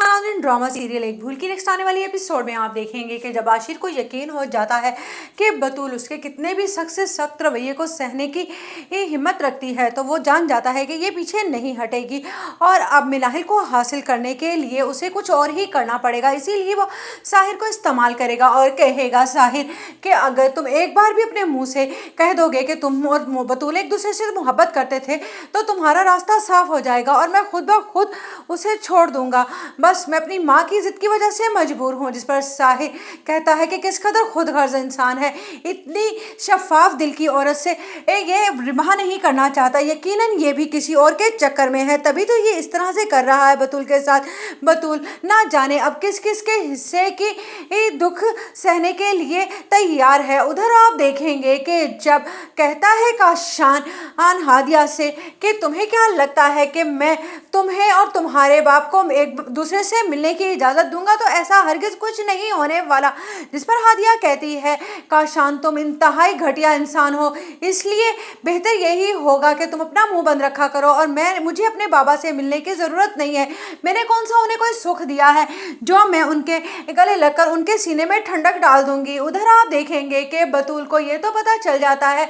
नाज़रीन, drama serial एक भूल की नेक्स्ट आने वाली एपिसोड में आप देखेंगे कि जब आशिर को यकीन हो जाता है कि बतूल उसके कितने भी सख्त से सख्त रवैये को सहने की हिम्मत रखती है, तो वो जान जाता है कि ये पीछे नहीं हटेगी और अब मिनाहिल को हासिल करने के लिए उसे कुछ और ही करना पड़ेगा। इसीलिए वो साहिर को इस्तेमाल करेगा और कहेगा साहिर कि अगर तुम एक बार भी अपने मुँह से कह दोगे कि तुम और बतूल एक दूसरे से मोहब्बत करते थे तो तुम्हारा रास्ता साफ हो जाएगा और मैं खुद ब खुद उसे छोड़ दूंगा। बस मैं अपनी माँ की जिद की वजह से मजबूर हूँ। जिस पर साहिर कहता है कि किस कदर खुदगर्ज इंसान है, इतनी शफाफ दिल की औरत से ये रिहा नहीं करना चाहता, यकीनन ये भी किसी और के चक्कर में है, तभी तो ये इस तरह से कर रहा है बतूल के साथ। बतूल ना जाने अब किस किस के हिस्से की दुख सहने के लिए तैयार है। उधर आप देखेंगे कि जब कहता है काशान हादिया से कि तुम्हें क्या लगता है कि मैं तुम्हें और तुम्हारे बाप को एक दूसरे से मिलने की इजाज़त दूंगा, तो ऐसा हरगिज़ कुछ नहीं होने वाला। जिस पर हादिया कहती है काशान तुम इंतहाई घटिया इंसान हो, इसलिए बेहतर यही होगा कि तुम अपना मुंह बंद रखा करो और मुझे अपने बाबा से मिलने की ज़रूरत नहीं है। मैंने कौन सा उन्हें कोई सुख दिया है जो मैं उनके गले लगकर उनके सीने में ठंडक डाल दूंगी। उधर आप देखेंगे कि बतूल को ये तो पता चल जाता है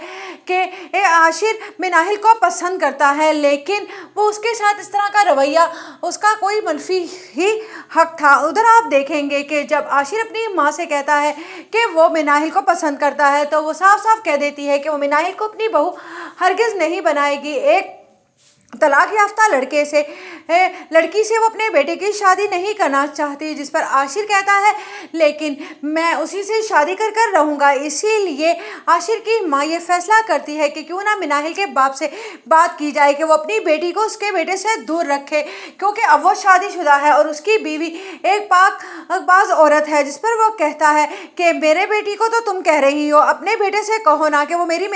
कि आशिर मिनाहिल को पसंद करता है, लेकिन वो उसके साथ इस तरह का रवैया उसका कोई मनफी ही हक था। उधर आप देखेंगे कि जब आशिर अपनी माँ से कहता है कि वो मिनाहिल को पसंद करता है तो वो साफ साफ कह देती है कि वो मिनाहिल को अपनी बहू हरगिज़ नहीं बनाएगी। एक तलाक याफ्ता लड़की से वो अपने बेटे की शादी नहीं करना चाहती। जिस पर आशिर कहता है लेकिन मैं उसी से शादी कर कर रहूँगा। इसीलिए आशिर की माँ ये फैसला करती है कि क्यों ना मिनाहिल के बाप से बात की जाए कि वो अपनी बेटी को उसके बेटे से दूर रखे, क्योंकि अब वो शादीशुदा है और उसकी बीवी एक पाकबाज औरत है। जिस पर वो कहता है कि मेरे बेटी को तो तुम कह रही हो, अपने बेटे से कहो ना कि वो मेरी